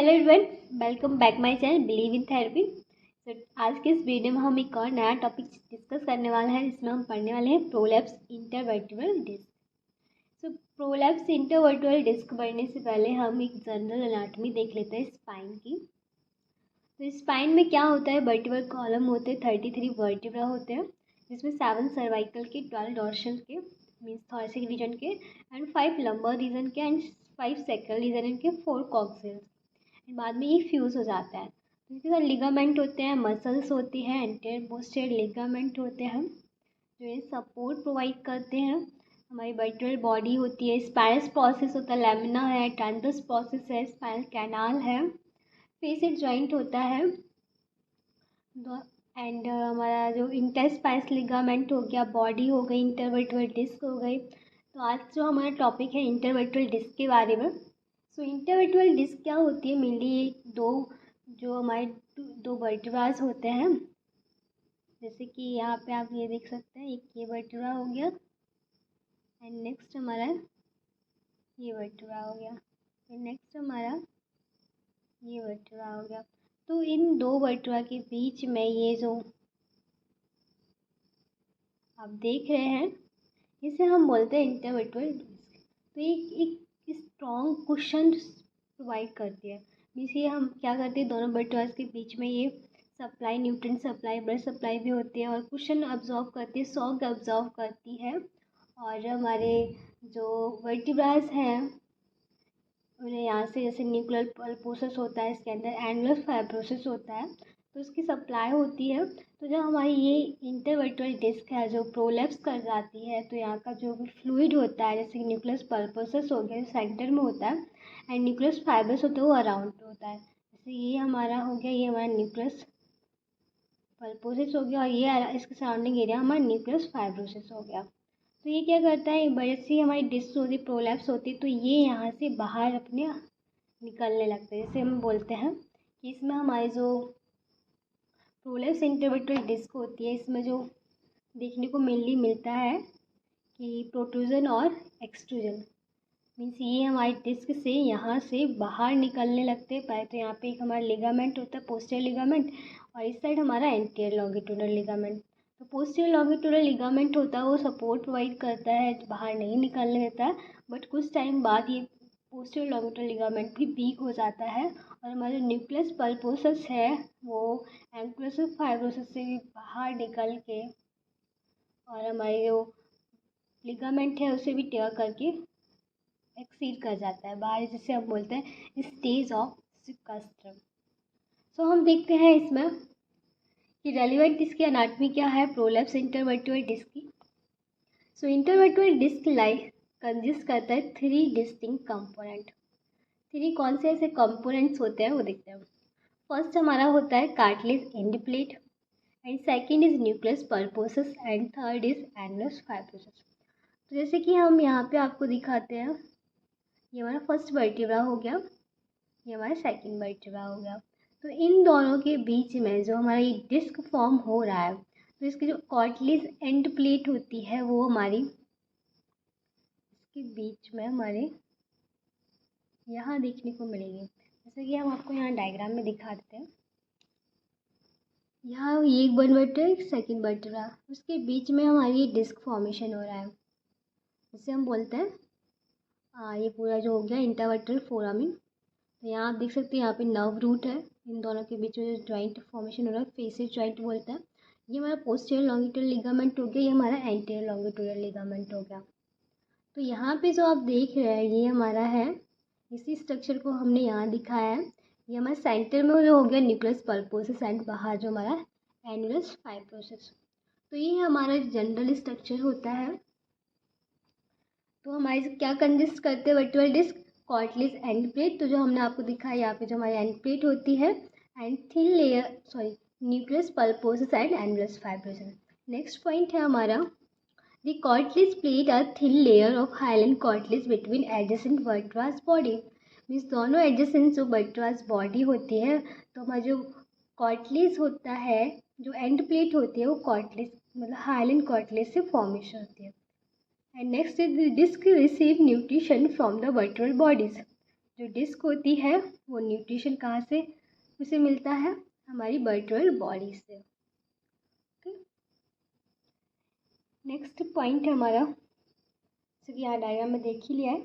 Hello everyone, welcome back my channel believe in therapy. तो आज के इस वीडियो में हम एक और नया टॉपिक डिस्कस करने वाले हैं, जिसमें हम पढ़ने वाले हैं प्रोलैप्स इंटरवर्टिब्रल डिस्क। तो प्रोलैप्स इंटरवर्टिब्रल डिस्क पढ़ने से पहले हम एक जनरल एनाटॉमी देख लेते हैं स्पाइन की। तो स्पाइन में क्या होता है, वर्टिब्रल कॉलम होते हैं, 33 वर्टिब्रा होते हैं, जिसमें 7 सर्वाइकल के, 12 डॉर्सल के मीन्स थॉरैसिक रीजन के, एंड 5 लंबर रीजन के, एंड 5 सैक्रल रीजन के, 4 कॉक्सिल्स। बाद में ये फ्यूज़ हो जाता है। तो इसके साथ लिगामेंट होते हैं, मसल्स होती हैं, एंटीरियर पोस्टीरियर लिगामेंट होते हैं जो ये सपोर्ट प्रोवाइड करते हैं। हमारी वर्टिब्रल बॉडी होती है, स्पाइनस प्रोसेस होता है, लैमिना है, ट्रांसवर्स प्रोसेस है, स्पाइनल कैनाल है, फेसिक जॉइंट होता है, एंड हमारा जो इंटरस्पाइनस लिगामेंट हो गया, बॉडी हो गई, इंटरवर्टिब्रल डिस्क हो गई। तो आज जो हमारा टॉपिक है इंटरवर्टिब्रल डिस्क के बारे में। सो इंटरवर्टिब्रल डिस्क क्या होती है, मेनली ये जो हमारे दो वर्टिब्रास होते हैं, जैसे कि यहाँ पे आप ये देख सकते हैं, एक ये वर्टिब्रा हो गया एंड नेक्स्ट हमारा ये वर्टिब्रा हो गया, एंड नेक्स्ट हमारा ये वर्टिब्रा हो गया। तो इन दो वर्टिब्रा के बीच में ये जो आप देख रहे हैं, इसे हम बोलते हैं इंटरवर्टिब्रल डिस्क। तो एक स्ट्रॉन्ग कुशन प्रोवाइड करती है। मीन्स ये हम क्या करते हैं, दोनों वर्टिब्रास के बीच में ये supply, nutrient supply, blood supply भी होती है, और कुशन अब्जॉर्व करती है, शॉक अब्जॉर्व करती है। और हमारे जो वर्टिब्रास हैं उन्हें यहाँ से, जैसे न्यूक्लियर पल्पोसस होता है, इसके अंदर एनुलर फाइब्रोसिस होता है, तो इसकी सप्लाई होती है। तो जब हमारी ये इंटरवर्टिब्रल डिस्क है जो प्रोलैप्स कर जाती है, तो यहाँ का जो भी फ्लूइड होता है, जैसे न्यूक्लियस पल्पोसस हो गया, सेंटर में होता है, एंड न्यूक्लियस फाइब्रस होता है वो अराउंड होता है। जैसे ये हमारा हो गया, ये हमारा न्यूक्लियस पल्पोसस हो गया, और ये इसके सराउंडिंग एरिया हमारा न्यूक्लियस फाइब्रोसिस हो गया। तो ये क्या करता है, बड़े सी हमारी डिस्क होती है, प्रोलैप्स होती है, तो ये यहाँ से बाहर अपने निकलने लगते हैं। जैसे हम बोलते हैं कि इसमें हमारी जो प्रोलैप्स इंटरवर्टिब्रल डिस्क होती है, इसमें जो देखने को मेनली मिलता है कि प्रोट्रूजन और एक्सट्रूजन। मीन्स ये हमारी डिस्क से यहाँ से बाहर निकलने लगते हैं। पहले तो यहाँ पे एक हमारा लिगामेंट होता है, पोस्टीरियर लिगामेंट, और इस साइड हमारा एंटीरियर लॉन्गिट्यूडनल लिगामेंट। तो पोस्टीरियर लॉन्गिट्यूडनल लिगामेंट होता है, वो सपोर्ट प्रोवाइड करता है, बाहर नहीं निकलने देता है। बट कुछ टाइम बाद ये पोस्टीरियर लॉन्गिट्यूडनल लिगामेंट भी वीक हो जाता है, और हमारा जो न्यूक्लियस पल्पोसस है वो एंक्लोसिव फाइब्रोसिस से भी बाहर निकल के, और हमारी जो लिगामेंट है उसे भी टेयर करके एक्सीड कर जाता है बाहर, जिसे हम बोलते हैं स्टेज ऑफ सिक्वेस्ट्रम। सो हम देखते हैं इसमें कि रेलिवेंट इसकी अनाटमी क्या है प्रोलैप्स इंटरवर्टिब्रल डिस्क की। सो इंटरवर्टिब्रल डिस्क लाइक कंसिस्ट करता है 3 डिस्टिंक्ट कंपोनेंट। 3 कौन से ऐसे कंपोनेंट्स होते हैं वो देखते हैं। फर्स्ट हमारा होता है cartilage end plate, and second is nucleus pulposus, and third is annulus fibrosis. तो जैसे कि हम यहाँ पे आपको दिखाते हैं, ये हमारा फर्स्ट वर्टिब्रा हो गया, ये हमारा सेकंड वर्टिब्रा हो गया। तो इन दोनों के बीच में जो हमारा ये डिस्क फॉर्म हो रहा है, तो इसकी जो कार्टिलेज एंड प्लेट होती है वो हमारी इसके बीच में हमारे यहाँ देखने को मिलेगी। जैसे कि हम आपको यहाँ डायग्राम में दिखा देते हैं। यहाँ ये एक वन वर्टिब्रा, एक सेकेंड वर्टिब्रा, उसके बीच में हमारी डिस्क फॉर्मेशन हो रहा है, जिसे हम बोलते हैं ये पूरा जो हो गया इंटरवर्टिब्रल फोरामिन। तो यहाँ आप देख सकते हैं, यहाँ पे नर्व रूट है, इन दोनों के बीच में जो जॉइंट फॉर्मेशन हो रहा है फेसिस जॉइंट बोलते हैं। ये हमारा पोस्टीरियर लॉन्गिट्यूडनल लिगामेंट हो गया, ये हमारा एंटीरियर लॉन्गिट्यूडनल लिगामेंट हो गया। तो यहाँ पे जो आप देख रहे हैं ये हमारा है, इसी स्ट्रक्चर को हमने यहाँ दिखाया है। ये हमारे सेंटर में जो हो गया न्यूक्लियस पल्पोसस, एंड बाहर जो हमारा एनुलस फाइब्रोसिस। तो ये हमारा जनरल स्ट्रक्चर होता है। तो हमारे क्या कंसिस्ट करते हैं vertebral disc, cartilage end plate, तो जो हमने आपको दिखाया यहाँ पे जो हमारी एंड प्लेट होती है, and thin layer nucleus pulposus and annulus fibrosis. Next point है हमारा the cartilage plate a thin layer of hyaline cartilage between adjacent vertebras body. Means दोनों एडजेसेंट जो वर्टिब्रास बॉडी होती है, तो हमारा जो कार्टिलेज होता है, जो एंड प्लेट होती है वो कार्टिलेज मतलब हाइलाइन कार्टिलेज से फॉर्मेशन होती है। And next is the disc receive nutrition from the vertebral bodies. जो डिस्क होती है वो न्यूट्रिशन कहाँ से उसे मिलता है, हमारी वर्टिब्रल बॉडी से। ओके, नेक्स्ट पॉइंट है हमारा, जैसे कि यहाँ डायग्राम में देख ही लिया है।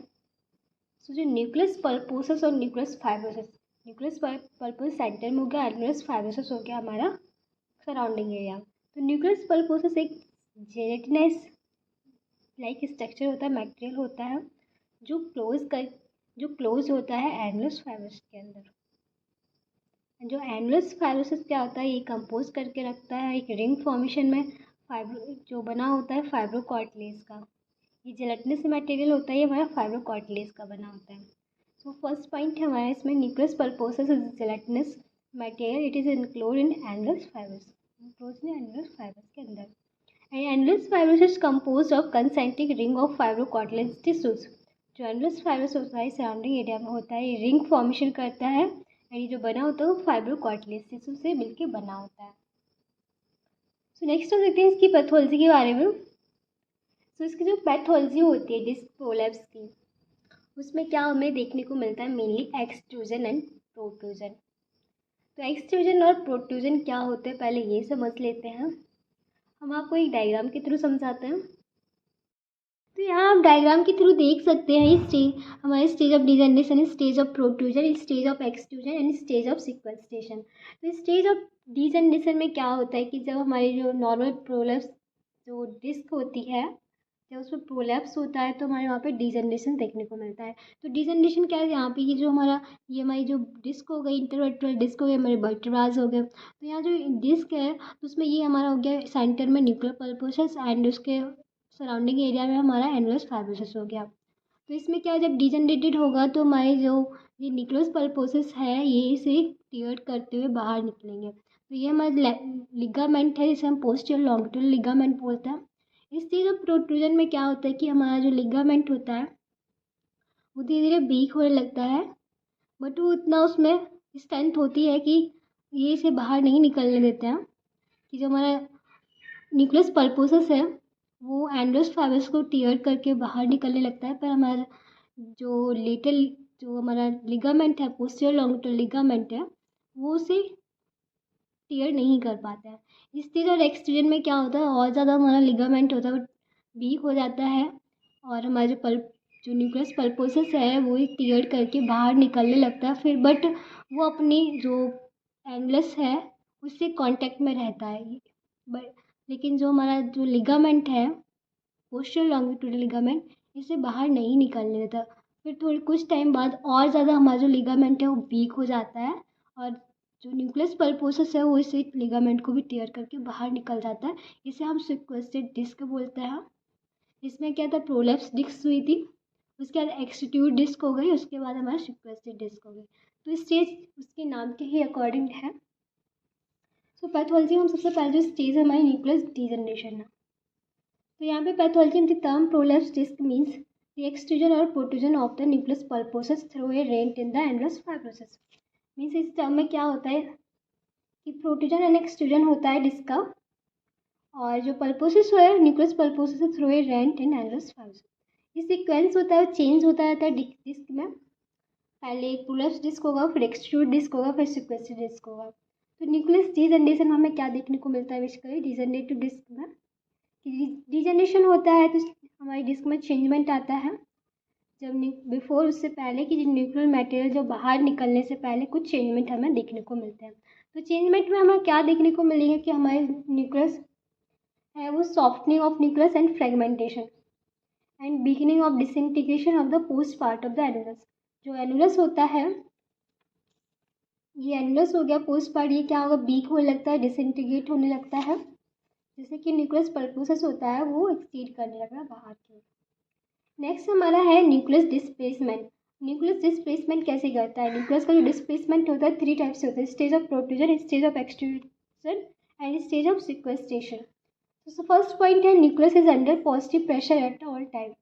सो जो न्यूक्लियस पल्पोसस और nucleus fibrosis, nucleus pulposus centre में हो गया, न्यूक्लियस फाइब्रोसिस हो गया हमारा सराउंडिंग एरिया। तो न्यूक्लियस पल्पोसस एक जेलेटिनस लाइक स्ट्रक्चर होता है, मटेरियल होता है जो क्लोज होता है एनुलस फाइब्रोसिस के अंदर। जो एनुलस फाइब्रोसिस क्या होता है, ये कंपोज करके रखता है एक रिंग फॉर्मेशन में, फाइब्रो जो बना होता है फाइब्रोकार्टिलेज का। ये जेलेटिनस मटेरियल होता है, ये हमारा फाइब्रोकार्टिलेज का बना होता है। सो फर्स्ट पॉइंट है हमारा इसमें, nucleus pulposus is gelatinous material, it is include in annulus fibrous, include in annulus fibrous के अंदर। And annulus fibrous is compose of concentric ring of fibrocartilage tissues. जो एनुलस फाइब्रोस होता है surrounding area में होता है, ये रिंग फॉर्मेशन करता है, एंड ये जो बना होता है वो फाइब्रोकार्टिलेज टिश्यू से मिलकर बना होता है। सो नेक्स्ट हम देखते हैं इसकी पैथोलॉजी के बारे में। सो इसकी जो पैथोलॉजी होती है डिस्क प्रोलैप्स की, उसमें क्या हमें देखने को मिलता है, मेनली एक्सट्रूजन एंड प्रोट्रूजन। तो एक्सट्रूजन और प्रोट्रूजन क्या होते हैं पहले ये समझ लेते हैं। हम आपको एक डायग्राम के थ्रू समझाते हैं। तो यहाँ आप डायग्राम के थ्रू देख सकते हैं स्टेज, हमारे stage of degeneration, stage of protrusion, stage of extrusion and stage of sequestration. तो स्टेज ऑफ डिजनरेशन में क्या होता है कि जब हमारी जो नॉर्मल प्रोलैप्स जो डिस्क होती है, जब उसमें प्रोलैप्स होता है तो हमारे वहाँ पे डिजनरेशन देखने को मिलता है। तो डिजनरेशन क्या है, यहाँ पे ये जो हमारा ये हमारी जो डिस्क हो गई, इंटरवर्टिब्रल डिस्क हो गई, हमारे वर्टिब्रास हो गए। तो यहाँ जो डिस्क है तो उसमें ये हमारा हो गया सेंटर में न्यूक्लियर पल्पोसस, एंड उसके सराउंडिंग एरिया में हमारा एनुलस फाइब्रोसिस हो गया। तो इसमें क्या, जब डिजनरेटेड होगा तो हमारे जो ये न्यूक्लियस पल्पोसस है ये इसे टियर करते हुए बाहर निकलेंगे। तो ये हमारा लिगामेंट है, जिसे हम पोस्टीरियर लॉन्गिट्यूडल लिगामेंट बोलते हैं। इस चीज़ ऑफ प्रोट्रूजन में क्या होता है कि हमारा जो लिगामेंट होता है वो धीरे धीरे वीक होने लगता है, बट वो इतना उसमें स्ट्रेंथ होती है कि ये इसे बाहर नहीं निकलने देते हैं, कि जो हमारा न्यूक्लियस पल्पोसस है वो एनुलस फाइब्रोसिस को टियर करके बाहर निकलने लगता है, पर हमारा जो जो हमारा लिगामेंट है, पोस्टीरियर लॉन्गिट्यूडल लिगामेंट है, वो उसे टियर नहीं कर पाता है। इस स्टेज और एक्सट्रूजन में क्या होता है, और ज़्यादा हमारा लिगामेंट होता है वो वीक हो जाता है, और हमारा जो न्यूक्लियस पल्पोसस है वो टियर करके बाहर निकलने लगता है फिर, बट वो अपनी जो एनुलस है उससे कांटेक्ट में रहता है। बट लेकिन जो हमारा जो लिगामेंट है, पोस्टीरियर लॉन्गिट्यूडल लिगामेंट, इसे बाहर नहीं निकलने देता। फिर थोड़ी कुछ टाइम बाद और ज़्यादा हमारा जो लिगामेंट है वो वीक हो जाता है, और जो न्यूक्लियस पल्पोसस है वो इसे लिगामेंट को भी टियर करके बाहर निकल जाता है। इसे हम सिक्वेस्टेड डिस्क बोलते हैं। इसमें क्या था, प्रोलैप्स डिस्क हुई थी, उसके बाद एक्सट्रूड डिस्क हो गई, उसके बाद हमारा सिक्वेस्टेड डिस्क हो गई। तो स्टेज उसके नाम के ही अकॉर्डिंग है। सो पैथोलॉजी में हम सबसे पहले जो स्टेज है हमारी न्यूक्लियस डिजनरेशन है। तो यहाँ पे पैथोलॉजी में the term prolapse disc means the extrusion और protrusion of the nucleus pulposus through a rent in the annulus fibrosis. Means इस टर्म में क्या होता है कि प्रोट्रूजन एंड एक्सट्रूजन होता है डिस्क का, और जो पल्पोसिस है nucleus pulposus through a rent in annulus fibrosis. ये सीक्वेंस होता है, चेंज होता रहता है डिस्क में, पहले एक प्रोलैप्स डिस्क होगा, फिर एक्सट्रूड डिस्क होगा, फिर सिक्वेस्टेड डिस्क होगा। तो न्यूक्लियस डिजनरेशन में हमें क्या देखने को मिलता है बेसिकली डिजनरेटिव डिस्क में, डिजनरेशन होता है तो हमारी डिस्क में चेंजमेंट आता है। जब बिफोर उससे पहले कि न्यूक्लियर मटेरियल जो बाहर निकलने से पहले कुछ चेंजमेंट हमें देखने को मिलते हैं। तो चेंजमेंट में हमें क्या देखने को मिलेंगे कि हमारे न्यूक्लियस है वो softening of nucleus and fragmentation and beginning of disintegration of the post part of the annulus. जो एनुलस होता है, ये एनुलस हो गया पोस्ट पार्ट, ये क्या होगा, वीक होने लगता है, डिसइंटीग्रेट होने लगता है, जैसे कि न्यूक्लियस पल्पोसस होता है वो एक्सटीड करने लगा बाहर की। नेक्स्ट हमारा है न्यूक्लियस डिस्प्लेसमेंट। न्यूक्लियस डिस्प्लेसमेंट कैसे करता है, न्यूक्लियस का जो डिस्प्लेसमेंट होता है 3 टाइप से होता है, stage of protrusion, stage of extrusion and stage of sequestration. तो फर्स्ट पॉइंट है nucleus is under positive pressure at all time.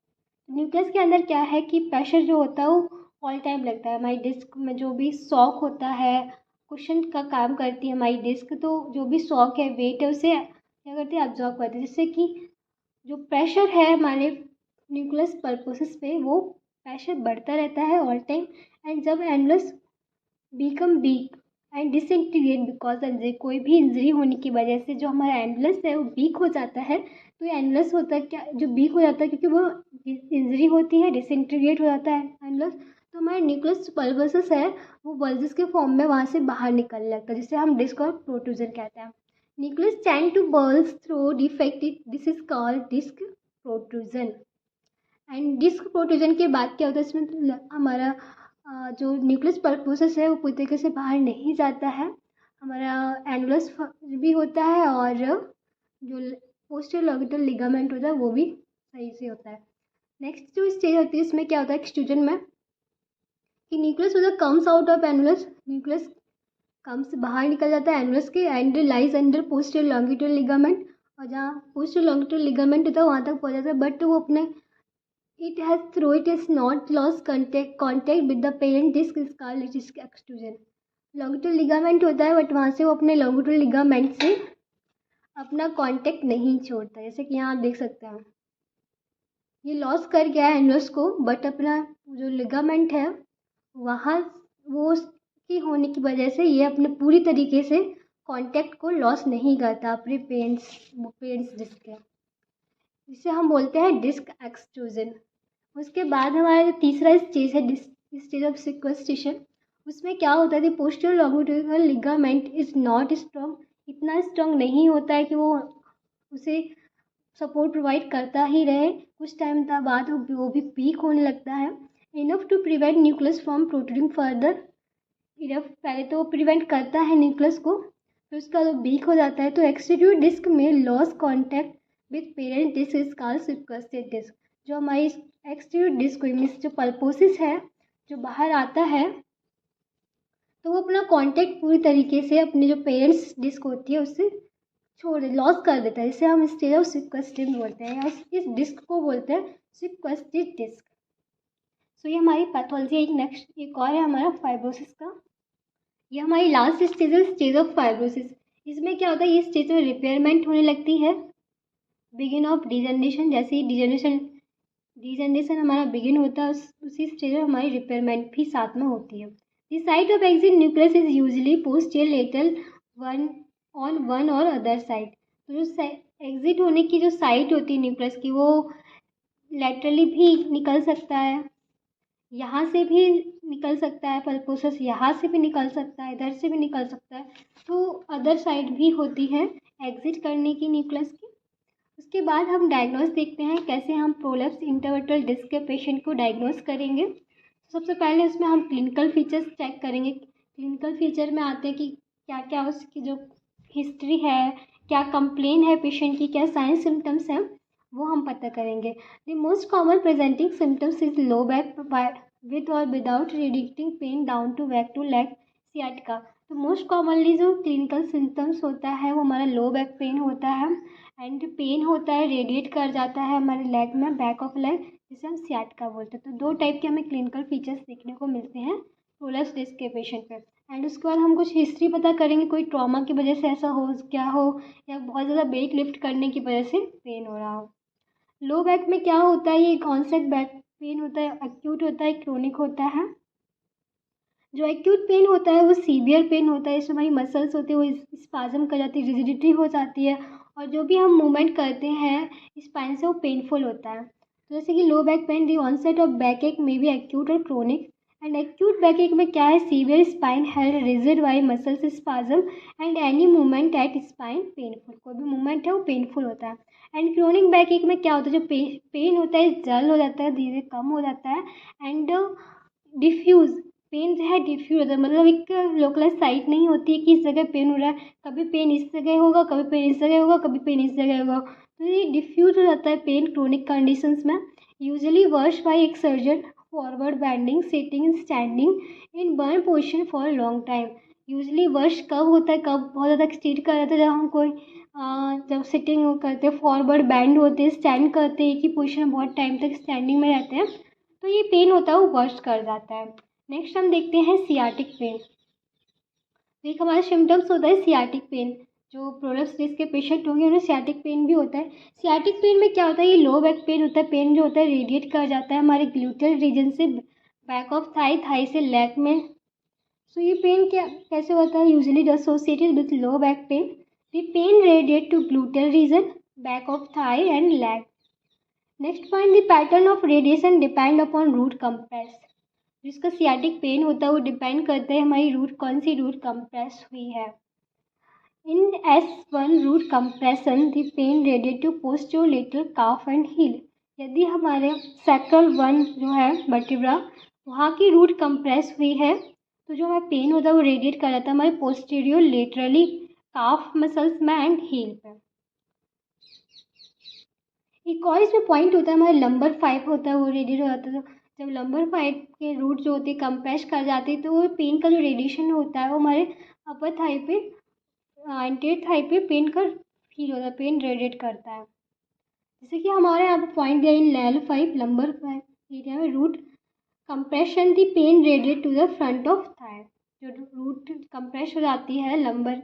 Nucleus के अंदर क्या है कि प्रेशर जो होता है वो ऑल टाइम लगता है। हमारी डिस्क में जो भी शॉक होता है, कुशन का काम करती है हमारी डिस्क, तो जो भी शॉक है, वेट है, उसे क्या करती है, अब्जॉर्ब करती है, जिससे कि जो प्रेशर है हमारे न्यूक्लियस पल्पोसस पे वो प्रेशर बढ़ता रहता है ऑल टाइम, एंड जब annulus become weak and disintegrate because injury, कोई भी इंजरी होने की वजह से जो हमारा एनुलस है वो वीक हो जाता है। तो एनुलस होता है क्या, जो वीक हो जाता है क्योंकि वो इंजरी होती है, डिसइंटीग्रेट हो जाता है एनुलस, तो हमारा न्यूक्लियस पल्पसेस है वो बल्जेस के फॉर्म में वहाँ से बाहर निकलने लगता है, जिसे हम डिस्क और प्रोट्रूजन कहते हैं। Nucleus tend to bulge through defected, this is called disc protrusion. And disc protrusion के बाद क्या होता है, इसमें हमारा जो न्यूक्लियस पल्पोसस है वो पूरी तरीके से बाहर नहीं जाता है, हमारा एनुलस भी होता है और जो पोस्टीरियर लॉन्गिट्यूडल लिगामेंट होता है वो भी सही से होता है। नेक्स्ट जो स्टेज होती है इसमें क्या होता है एक्सट्रूजन में, कि न्यूक्लियस होता comes out of annulus, nucleus comes बाहर निकल जाता है एनुलस के and lies under posterior longitudinal ligament, और जहाँ पोस्टीरियर लॉन्गिट्यूडल लिगामेंट होता है वहाँ तक पहुँच जाता है, बट वो अपने it has through it is not lost contact with the parent disc is called disc extrusion। Longitudinal ligament होता है बट वहाँ से वो अपने लॉन्गिट्यूडल लिगामेंट से अपना कांटेक्ट नहीं छोड़ता, जैसे कि यहाँ आप देख सकते हैं ये लॉस कर गया है एनुलस को, बट अपना जो लिगामेंट है वहाँ वो उसकी होने की वजह से ये अपने पूरी तरीके से कांटेक्ट को लॉस नहीं करता अपने पेरेंट्स डिस्क के, जिसे हम बोलते हैं डिस्क एक्सट्रूजन। उसके बाद हमारा जो तीसरा स्टेज है स्टेज ऑफ सिक्वेस्ट्रेशन, उसमें क्या होता है, posterior longitudinal ligament is not strong, इतना स्ट्रॉन्ग नहीं होता है कि वो उसे सपोर्ट प्रोवाइड करता ही रहे, कुछ टाइम बाद वो भी वीक होने लगता है, enough to prevent nucleus from protruding further, enough पहले तो वो प्रिवेंट करता है न्यूक्लियस को, फिर उसका जो वीक हो जाता है तो एक्सट्रूड डिस्क में loss contact with parent disc is called sequestered disc. जो हमारी एक्सट्रूड डिस्क मीन्स जो पल्पोसिस है जो बाहर आता है तो वो अपना कांटेक्ट पूरी तरीके से अपनी जो पेरेंट्स डिस्क होती है उससे लॉस कर देता है, जिसे हम स्टेज ऑफ सिक्वेस्टेड बोलते हैं, या इस डिस्क को बोलते हैं सिक्वेस्टेड डिस्क। सो ये हमारी पैथोलॉजी। एक और है हमारा फाइब्रोसिस का, ये हमारी लास्ट स्टेज है स्टेज ऑफ फाइब्रोसिस। इसमें क्या होता है, ये स्टेज में रिपेयरमेंट होने लगती है, बिगिन ऑफ डिजनरेशन, जैसे ही डिजनरेशन हमारा बिगिन होता है उसी स्टेज में हमारी रिपेयरमेंट भी साथ में होती है। The site of exit nucleus is usually posterior lateral one और अदर साइड। तो जो एग्जिट होने की जो साइट होती है न्यूक्लियस की वो लेटरली भी निकल सकता है, यहाँ से भी निकल सकता है, पल्पोसस यहाँ से भी निकल सकता है, इधर से भी निकल सकता है, तो अदर साइड भी होती है एग्जिट करने की न्यूक्लियस की। उसके बाद हम डायग्नोस देखते हैं कैसे हम प्रोलैप्स इंटरवर्टल डिस्क के पेशेंट को डायग्नोस करेंगे। सबसे पहले उसमें हम क्लिनिकल फीचर्स चेक करेंगे। क्लिनिकल फीचर में आते हैं कि क्या क्या उसकी जो हिस्ट्री है, क्या कंप्लेन है पेशेंट की, क्या साइन सिम्टम्स हैं, वो हम पता करेंगे। The most common presenting symptoms is low back with और without radiating pain down to back to leg sciatica. तो मोस्ट कॉमनली जो क्लिनिकल सिम्टम्स होता है वो हमारा लो बैक पेन होता है एंड पेन होता है, रेडिएट कर जाता है हमारे लेग में, बैक ऑफ लेग, जिसे हम सियाटिका बोलते हैं। तो दो टाइप के हमें क्लिनिकल फीचर्स देखने को मिलते हैं प्रोलैप्स डिस्क के पेशेंट पे। एंड उसके बाद हम कुछ हिस्ट्री पता करेंगे, कोई ट्रॉमा की वजह से ऐसा हो क्या हो, या बहुत ज़्यादा वेट लिफ्ट करने की वजह से पेन हो रहा हो। लो बैक में क्या होता है, ये ऑनसेट बैक पेन होता है, एक्यूट होता है, क्रोनिक होता है। जो एक्यूट पेन होता है वो सीवियर पेन होता है, इसमें हमारी मसल्स होती है वो स्पाज्म कर जाती है, रिजिडिटी हो जाती है, और जो भी हम मूवमेंट करते हैं स्पाइन से वो पेनफुल होता है। तो जैसे कि low back pain, the onset of back ache may be acute और क्रोनिक। एंड एक्यूट बैक एक में क्या है, severe spine held rigid by muscles spasm and any movement at spine painful, कोई भी मूवमेंट है वो पेनफुल होता है। एंड क्रोनिक बैक एक में क्या होता है, जो पेन होता है जल हो जाता है, धीरे कम हो जाता है, एंड डिफ्यूज़ पेन जो है डिफ्यूज होता है, मतलब एक लोकलाइज साइट नहीं होती है कि इस जगह पेन हो रहा है, कभी पेन इस जगह होगा, कभी पेन इस जगह होगा, कभी पेन इस जगह होगा, तो ये डिफ्यूज हो जाता है पेन क्रोनिक कंडीशंस में। Usually worse by exertion forward bending sitting standing in burn position for long time. Usually worse कब होता है, कब बहुत ज़्यादा एक्सटीड कर जाता है, जब हम कोई जब सिटिंग करते हैं, फॉरवर्ड बैंड होते हैं, स्टैंड करते हैं, एक ही पोजिशन में बहुत टाइम तक स्टैंडिंग में रहते हैं, तो ये पेन होता है वो वर्स्ट कर जाता है। नेक्स्ट हम देखते हैं सियाटिक पेन। तो एक हमारा सिम्टम्स होता है सियाटिक पेन, जो प्रोलैप्स डिस्क के पेशेंट होंगे उन्हें सियाटिक पेन भी होता है। सियाटिक पेन में क्या होता है, ये लो बैक पेन होता है, पेन जो होता है रेडिएट कर जाता है हमारे ग्लूटेल रीजन से बैक ऑफ थाई, थाई से लेग में। सो ये पेन क्या कैसे होता है? Usually associated with low back pain. The pain radiate to gluteal region, back of thigh and leg. Next point, the pattern of radiation depend upon root compress. जिसका sciatic pain होता है वो depend करता है हमारी रूट कौन सी root compress हुई है। In S1 root compression the pain radiate to posterolateral calf and heel. यदि हमारे सैक्रल 1 जो है वर्टिब्रा वहाँ की रूट कंप्रेस हुई है तो जो हमारा पेन होता है वो रेडिएट कर जाता है हमारे पोस्टीरियर लेटरली काफ मसल्स में एंड हील पे। एक और इसमें पॉइंट होता है हमारे लंबर 5 होता है वो रेडिएट हो जाता है। तो जब लंबर 5 के रूट जो होते हैं कंप्रेस कर जाते हैं तो वो पेन का जो रेडिएशन होता है वो हमारे अपर थाई पे एंटीरियर थाई पे पेन का फील होता है, पेन रेडिएट करता है। जैसे कि हमारे यहाँ पे पॉइंट दिया इन लेल 5 लंबर 5 एरिया में root compression the pain radiate to the front of thigh. जो रूट कंप्रेस हो जाती है लंबर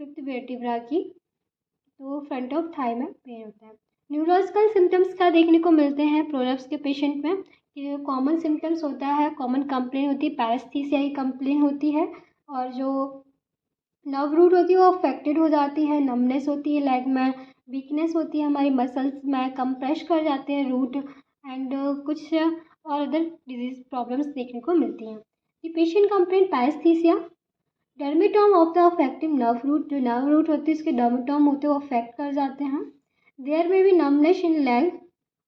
5th वर्टिब्रा की तो फ्रंट ऑफ थाई में पेन होता है। न्यूरोलॉजिकल सिम्टम्स क्या देखने को मिलते हैं प्रोलप्स के पेशेंट में? कि कॉमन सिम्टम्स होता है, कॉमन कंप्लेन होती है, पैरेस्थीसिया की कंप्लेन होती है और जो नर्व रूट होती है वो अफेक्टेड हो जाती है, नमनेस होती है लेग में, वीकनेस होती है हमारी मसल्स में, कंप्रेस कर जाते हैं रूट एंड कुछ और अदर डिजीज प्रॉब्लम्स देखने को मिलती हैं। The patient complain paresthesia, dermatome of the affective nerve root. जो नर्व रूट होती है इसके डर्मिटोम होते हैं वो अफेक्ट कर जाते हैं। देयर में भी नमनेस इन लेग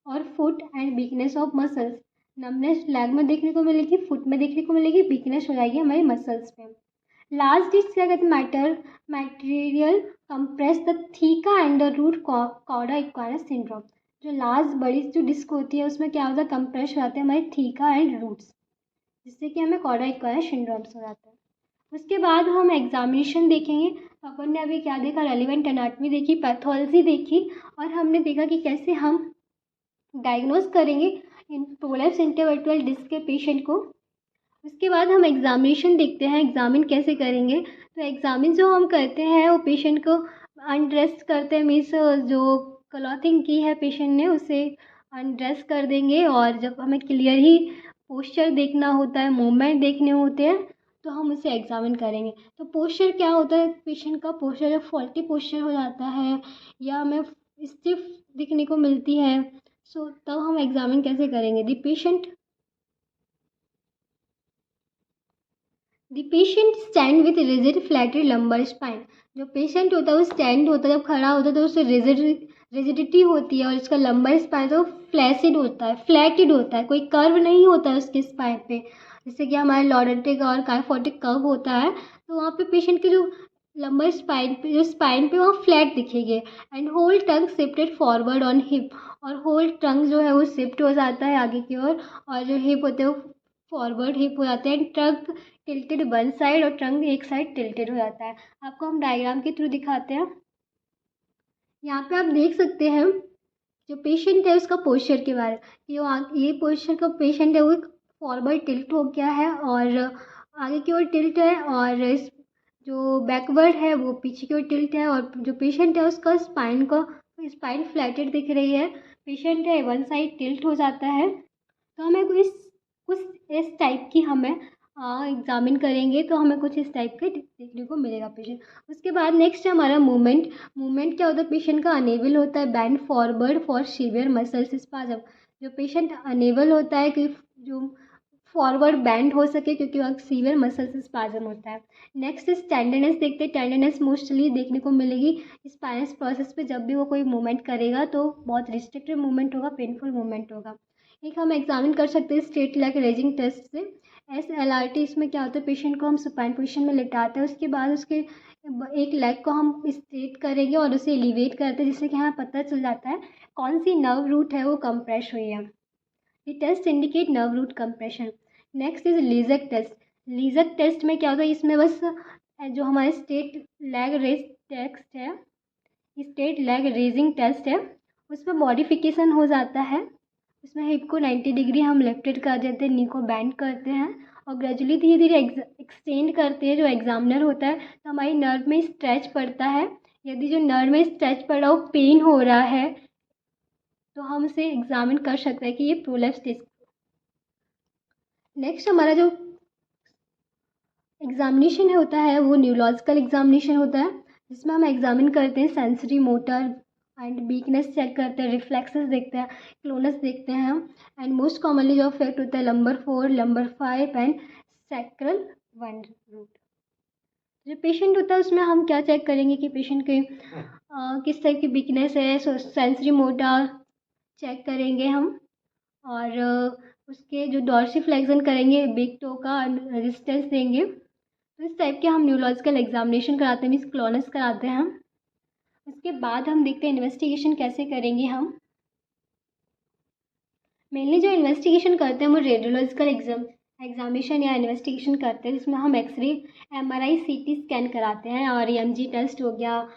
और foot and weakness of muscles. Numbness leg में देखने को मिलेगी, फुट में देखने को मिलेगी, वीकनेस हो जाएगी हमारी मसल्स पे। लास्ट डिस्क क्या कहते हैं? Material compress the theca and the root cauda equinus syndrome. जो लास्ट बड़ी जो डिस्क होती है उसमें क्या होता है? कंप्रेस हो जाते हैं हमारे थीका एंड रूट्स जिससे कि हमें कॉर्डा इक्वाइनस सिंड्रोम्स हो जाता है। उसके बाद हम एग्जामिनेशन देखेंगे। तो अपन ने अभी क्या देखा? रेलिवेंट एनाटमी देखी, पैथोलॉजी देखी और हमने देखा कि कैसे हम डायग्नोज करेंगे इन प्रोलैप्स इंटरवर्टिब्रल डिस्क के पेशेंट को। उसके बाद हम एग्जामिनेशन देखते हैं, एग्जामिन कैसे करेंगे। तो एग्जामिन जो हम करते हैं वो पेशेंट को अनड्रेस करते हैं, मीन्स जो क्लॉथिंग की है पेशेंट ने उसे अनड्रेस कर देंगे और जब हमें क्लियर ही पोस्चर देखना होता है, मूवमेंट देखने होते हैं तो हम उसे एग्जामिन करेंगे। तो पोस्चर क्या होता है पेशेंट का? पोस्चर जब फॉल्टी पोस्चर हो जाता है या हमें स्टिफ दिखने को मिलती है सो तब हम एग्जामिन कैसे करेंगे? The patient stand with rigid flattened lumbar spine. जो पेशेंट होता है वो स्टैंड होता है, जब खड़ा होता है तो उससे रिजिडिटी होती है और इसका लंबर स्पाइन तो फ्लैसिड होता है, फ्लैटेड होता है, कोई कर्व नहीं होता है उसके स्पाइन पे, जैसे कि हमारे लॉरेंटिक और काइफोटिक कर्व होता है। तो वहाँ पे पेशेंट के जो लंबर स्पाइन पे जो स्पाइन पे वहाँ फ्लैट दिखेंगे and whole trunk shifted forward on hip. और होल टंग जो है वो शिफ्ट हो जाता है आगे की ओर और जो हिप होते हैं वो फॉरवर्ड हिप हो जाते हैं। ट्रंक टिल्टेड वन साइड और ट्रंक एक साइड टिल्टेड हो जाता है। आपको हम डायग्राम के थ्रू दिखाते हैं। यहाँ पे आप देख सकते हैं जो पेशेंट है उसका पोस्चर के बारे में। ये पोस्चर का पेशेंट है वो फॉरवर्ड टिल्ट हो गया है और आगे की ओर टिल्ट है और इस जो बैकवर्ड है वो पीछे की ओर टिल्ट है और जो पेशेंट है उसका स्पाइन फ्लैटेड दिख रही है। पेशेंट है वन साइड टिल्ट हो जाता है। तो हमें कुछ इस टाइप की हमें एग्जामिन करेंगे तो हमें कुछ इस टाइप के देखने को मिलेगा पेशेंट। उसके बाद नेक्स्ट है हमारा मूवमेंट क्या होता है? पेशेंट का अनेबल होता है bend forward for severe muscles spasm. जो पेशेंट अनेबल होता है कि जो फॉरवर्ड बैंड हो सके क्योंकि वहाँ सीवियर मसल्स स्पाजम होता है। नेक्स्ट इस टेंडरनेस देखते हैं। टेंडरनेस मोस्टली देखने को मिलेगी स्पाइनस प्रोसेस पे, जब भी वो कोई मूवमेंट करेगा तो बहुत रिस्ट्रिक्टेड मूवमेंट होगा, पेनफुल मूवमेंट होगा। एक हम एग्जामिन कर सकते हैं स्ट्रेट लेग रेजिंग टेस्ट से। SLRT इसमें क्या होता है? पेशेंट को हम सुपाइन पोजीशन में लेटाते हैं, उसके बाद उसके एक लेग को हम स्ट्रेट करेंगे और उसे एलिवेट करते हैं जिससे कि हमें पता चल जाता है कौन सी नर्व रूट है वो कंप्रेस हुई है। ये test indicate nerve root compression. Next is Lasegue test. Lasegue test में क्या होता है? इसमें बस जो हमारे स्ट्रेट लेग रेज टेस्ट है, स्ट्रेट लेग रेजिंग टेस्ट है, उसमें मॉडिफिकेशन हो जाता है। उसमें हिप को 90 डिग्री हम लेफ्टेड कर देते हैं, नी को बैंड करते हैं और ग्रेजुअली धीरे धीरे एक्सटेंड करते हैं जो एग्जामिनर होता है। तो हमारी नर्व में स्ट्रेच पड़ता है। यदि जो नर्व में स्ट्रेच पड़ रहा हो, पेन हो रहा है तो हम उसे एग्जामिन कर सकते हैं कि ये प्रोलैप्स डिस्क। नेक्स्ट हमारा जो एग्जामिनेशन होता है वो न्यूरोलॉजिकल एग्जामिनेशन होता है, जिसमें हम एग्जामिन करते हैं sensory motor and weakness check करते हैं, रिफ्लेक्सेस देखते हैं, क्लोनस देखते हैं हम। एंड मोस्ट कॉमनली जो अफेक्ट होता है lumbar 4, lumbar 5 and sacral 1 root. जो पेशेंट होता है उसमें हम क्या चेक करेंगे कि पेशेंट के किस टाइप की वीकनेस है, सेंसरी मोटर चेक करेंगे हम, और उसके जो डॉर्सिफ्लेक्सन करेंगे, बिग टो का रेजिस्टेंस देंगे। तो इस टाइप के हम न्यूरोलॉजिकल एग्जामिनेशन कराते हैं, मीन्स क्लोनस कराते हैं हम। उसके बाद हम देखते हैं इन्वेस्टिगेशन कैसे करेंगे हम। मेनली जो इन्वेस्टिगेशन करते हैं वो रेडियोलॉजिकल एग्जामिनेशन या इन्वेस्टिगेशन करते हैं, जिसमें हम एक्सरे, एमआरआई, सीटी स्कैन कराते हैं, और ईएमजी टेस्ट हो गया,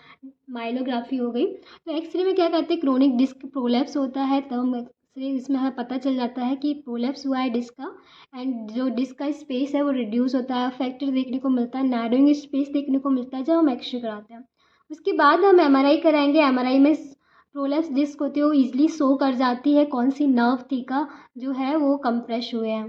माइलोग्राफी हो गई। तो एक्सरे में क्या करते हैं, क्रोनिक डिस्क प्रोलैप्स होता है, तब हम एक्सरे इसमें हमें पता चल जाता है कि प्रोलैप्स हुआ है डिस्क का, एंड जो डिस्क का स्पेस है वो रिड्यूस होता है, फैक्टर देखने को मिलता है, नैरोइंग स्पेस देखने को मिलता है जब हम एक्सरे कराते हैं। उसके बाद हम एमआरआई कराएंगे। एमआरआई में प्रोलैप्स डिस्क होती है वो ईजिली शो कर जाती है कौन सी नर्व थीका जो है वो कंप्रेस हुए हैं,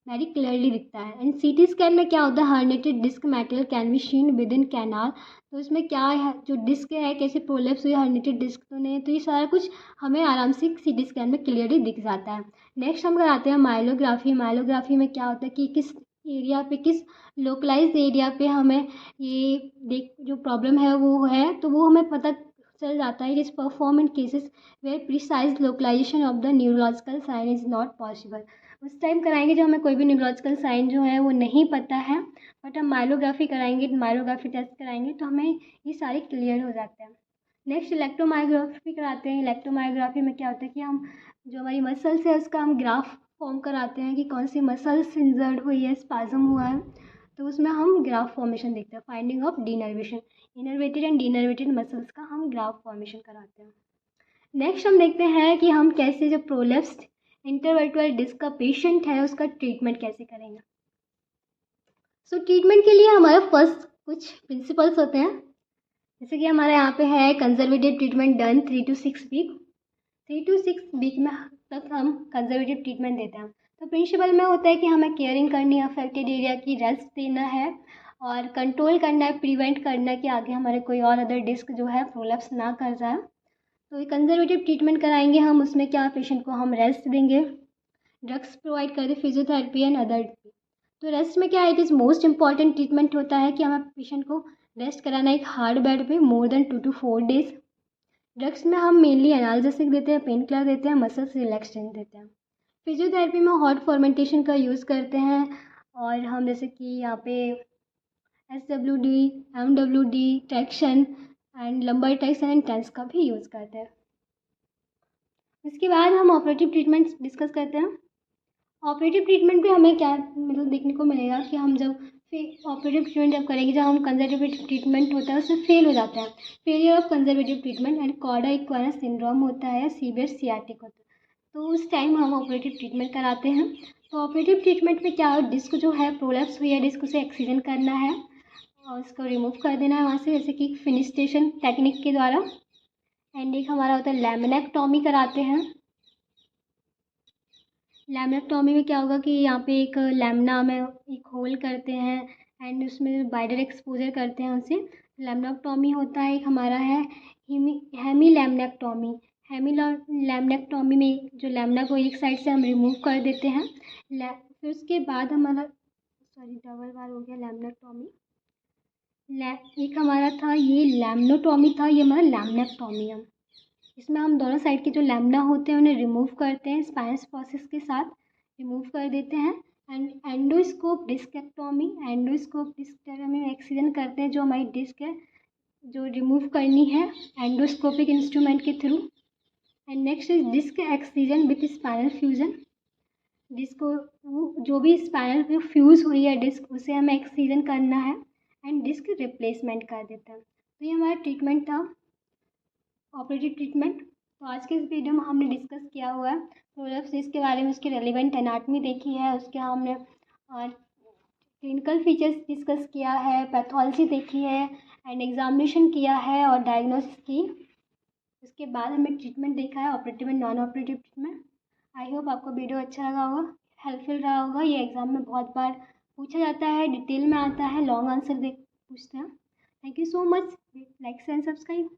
वेरी क्लियरली दिखता है। एंड सीटी स्कैन में क्या होता है, herniated disc material can be seen within canal. तो इसमें क्या है, जो डिस्क है कैसे प्रोलैप्स हुई, हर्नेटेड डिस्क तो नहीं, तो ये सारा कुछ हमें आराम से सीटी स्कैन में क्लियरली दिख जाता है। नेक्स्ट हम कराते हैं माइलोग्राफी। माइलोग्राफी में क्या होता है कि किस एरिया पे, किस लोकलाइज्ड एरिया पे हमें ये देख जो प्रॉब्लम है वो है, तो वो हमें पता चल जाता है। It is perform in cases where precise localization of the neurological sign is not possible. उस टाइम कराएंगे जब हमें कोई भी न्यूरोलॉजिकल साइन जो है वो नहीं पता है, बट हम माइलोग्राफी कराएंगे, माइलोग्राफी टेस्ट कराएंगे तो हमें ये सारे क्लियर हो जाते हैं। नेक्स्ट इलेक्ट्रोमायोग्राफी कराते हैं। इलेक्ट्रोमायोग्राफी में क्या होता है कि हम जो हमारी मसल्स है उसका हम ग्राफ फॉर्म कराते हैं कि कौन सी मसल्स इंजर्ड हुई है, स्पाज्म हुआ है, तो उसमें हम ग्राफ फॉर्मेशन देखते हैं, finding of denervation, innervated and denervated muscles का हम ग्राफ फॉर्मेशन कराते हैं। नेक्स्ट हम देखते हैं कि हम कैसे जो प्रोलेप्स्ड इंटरवर्टुअल डिस्क का पेशेंट है उसका ट्रीटमेंट कैसे करेंगे। सो ट्रीटमेंट के लिए हमारा फर्स्ट कुछ प्रिंसिपल्स होते हैं, जैसे कि हमारे यहाँ पे है conservative treatment done 3 to 6 week. 3 to 6 week में तक हम कंजर्वेटिव ट्रीटमेंट देते हैं। तो प्रिंसिपल में होता है कि हमें केयरिंग करनी है, अफेक्टेड एरिया की रेस्ट देना है, और कंट्रोल करना है, प्रिवेंट करना है कि आगे हमारे कोई और अदर डिस्क जो है प्रोलैप्स ना कर जाए। तो ये कंजर्वेटिव ट्रीटमेंट कराएंगे हम, उसमें क्या पेशेंट को हम रेस्ट देंगे, ड्रग्स प्रोवाइड करते, फिजियोथेरेपी एंड अदर। तो रेस्ट में क्या है, it is most important treatment होता है कि हमें पेशेंट को रेस्ट कराना है एक हार्ड बेड पे more than 2 to 4 days. Drugs में हम मेनली एनाल्जेसिक देते हैं, पेन किलर देते हैं, मसल्स रिलैक्सेंट देते हैं। फिजियोथेरेपी में हॉट फॉर्मेंटेशन का यूज़ करते हैं, और हम जैसे कि यहाँ पे SWD, MWD, traction and lumbar traction and TENS का भी यूज़ करते हैं। इसके बाद हम ऑपरेटिव ट्रीटमेंट डिस्कस करते हैं। ऑपरेटिव ट्रीटमेंट पे हमें क्या मतलब देखने को मिलेगा कि हम जब फिर ऑपरेटिव ट्रीटमेंट जब करेंगे, जब हम कंजर्वेटिव ट्रीटमेंट होता है उसमें फेल हो जाता है, failure of conservative treatment and cauda equina syndrome होता है, सीवियर सियाटिक होता है, तो उस टाइम हम ऑपरेटिव ट्रीटमेंट कराते हैं। तो ऑपरेटिव ट्रीटमेंट में क्या, डिस्क जो है प्रोलैप्स हुई है डिस्क, उसे एक्सीजन करना है और उसको रिमूव कर देना है वहाँ से, जैसे कि फिनिस्टेशन टेक्निक के द्वारा। एंड एक हमारा होता है लैमिनेक्टॉमी कराते हैं। लैमिनेक्टॉमी में क्या होगा कि यहाँ पे एक लैमिना में एक होल करते हैं एंड उसमें वाइडर एक्सपोजर करते हैं उसे, लैमिनेक्टॉमी होता है। एक हमारा है हेमी लैमिनेक्टॉमी। हेमी लैमिनेक्टॉमी में जो लैमिना को एक साइड से हम रिमूव कर देते हैं। फिर उसके बाद हमारा डबल बार हो गया लैमिनेक्टॉमी। एक हमारा था ये लैमिनोटॉमी था, ये हमारा लैमिनेक्टॉमी है। इसमें हम दोनों साइड के जो लैमिना होते हैं उन्हें रिमूव करते हैं, स्पाइनस प्रोसेस के साथ रिमूव कर देते हैं। And endoscope discectomy, endoscope discectomy में एक्सीजन करते हैं जो हमारी डिस्क है जो रिमूव करनी है एंडोस्कोपिक इंस्ट्रूमेंट के थ्रू। And next is disc excision with spinal fusion. Disc को जो भी स्पाइनल फ्यूज़ हुई है डिस्क, उसे हमें एक्सीजन करना है एंड डिस्क रिप्लेसमेंट कर देता है। तो ये हमारा ट्रीटमेंट था, ऑपरेटिव ट्रीटमेंट। तो आज के इस वीडियो में हमने डिस्कस किया हुआ है प्रोलैप्स डिस्क के बारे में, उसकी रेलिवेंट एनाटमी देखी है, उसके हमने क्लिनिकल फीचर्स डिस्कस किया है, पैथोलॉजी देखी है एंड एग्जामिनेशन किया है और डायग्नोसिस की। उसके बाद हमें ट्रीटमेंट देखा है, operative and non operative treatment. I hope आपको वीडियो अच्छा लगा होगा। हेल्पफुल रहा होगा। ये एग्ज़ाम में बहुत बार पूछा जाता है, डिटेल में आता है, लॉन्ग आंसर दे पूछते हैं। Thank you so much. Like and subscribe.